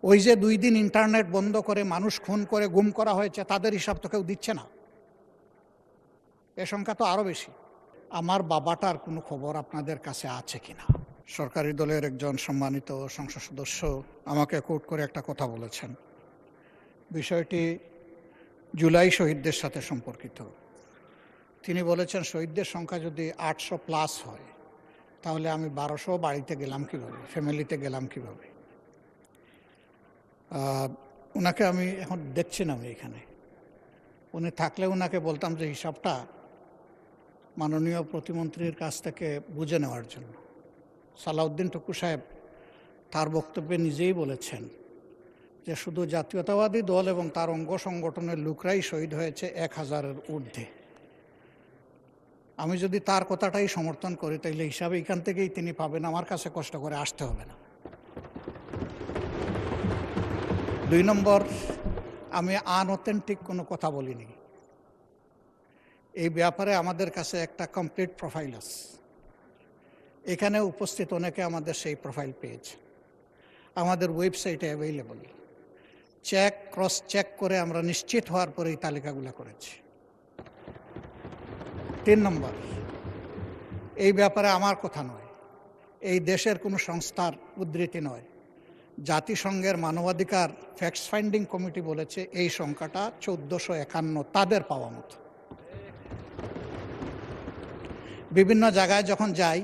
ওই যে 2 দিন ইন্টারনেট বন্ধ করে মানুষ খুন করে গুম করা হয়েছে, তাদের হিসাব তো কেউ দিচ্ছে না। এ সংখ্যা তো আরও বেশি। আমার বাবাটার কোনো খবর আপনাদের কাছে আছে কিনা? সরকারি দলের একজন সম্মানিত সংসদ সদস্য আমাকে কোট করে একটা কথা বলেছেন। বিষয়টি জুলাই শহীদদের সাথে সম্পর্কিত। তিনি বলেছেন, শহীদদের সংখ্যা যদি 800+ হয়, তাহলে আমি 1200 বাড়িতে গেলাম কীভাবে, ফ্যামিলিতে গেলাম কীভাবে? ওনাকে আমি এখন দেখছি না আমি এখানে। উনি থাকলে ওনাকে বলতাম যে হিসাবটা মাননীয় প্রতিমন্ত্রীর কাছ থেকে বুঝে নেওয়ার জন্য। সালাউদ্দিন টুকু সাহেব তার বক্তব্যে নিজেই বলেছেন যে শুধু জাতীয়তাবাদী দল এবং তার অঙ্গ সংগঠনের লোকরাই শহীদ হয়েছে 1000-এর ঊর্ধ্বে। আমি যদি তার কথাটাই সমর্থন করি, তাইলে হিসাবে এখান থেকেই তিনি পাবেন, আমার কাছে কষ্ট করে আসতে হবে না। 2 নম্বর, আমি আনঅথেন্টিক কোনো কথা বলিনি। এই ব্যাপারে আমাদের কাছে একটা কমপ্লিট প্রোফাইল আছে। এখানে উপস্থিত অনেকে আমাদের সেই প্রোফাইল পেয়েছে, আমাদের ওয়েবসাইটে অ্যাভেইলেবল। ক্রস চেক করে আমরা নিশ্চিত হওয়ার পরে এই তালিকাগুলো করেছি। 3 নম্বর, এই ব্যাপারে আমার কথা নয়, এই দেশের কোনো সংস্থার উদ্ধৃতি নয়। জাতিসংঘের মানবাধিকার ফ্যাক্টস ফাইন্ডিং কমিটি বলেছে এই সংখ্যাটা 1451, তাদের পাওয়া মতো। বিভিন্ন জায়গায় যখন যাই,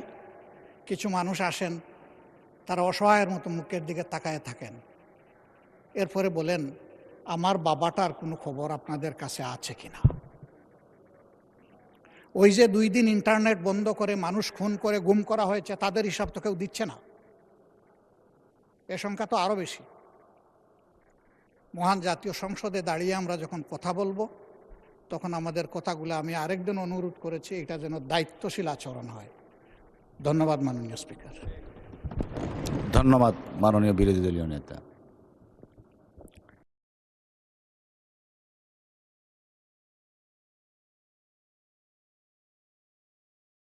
কিছু মানুষ আসেন, তারা অসহায়ের মতো মুখের দিকে তাকায় থাকেন। এরপরে বলেন, আমার বাবাটার কোনো খবর আপনাদের কাছে আছে কিনা? ওই যে 2 দিন ইন্টারনেট বন্ধ করে মানুষ খুন করে গুম করা হয়েছে, তাদের হিসাব তো কেউ দিচ্ছে না। এ সংখ্যা তো আরও বেশি। মহান জাতীয় সংসদে দাঁড়িয়ে আমরা যখন কথা বলবো, তখন আমাদের কথাগুলো, আমি আরেকদিন অনুরোধ করেছি, এটা যেন দায়িত্বশীল আচরণ হয়। ধন্যবাদ মাননীয় স্পিকার। ধন্যবাদ মাননীয় বিরোধী দলীয় নেতা।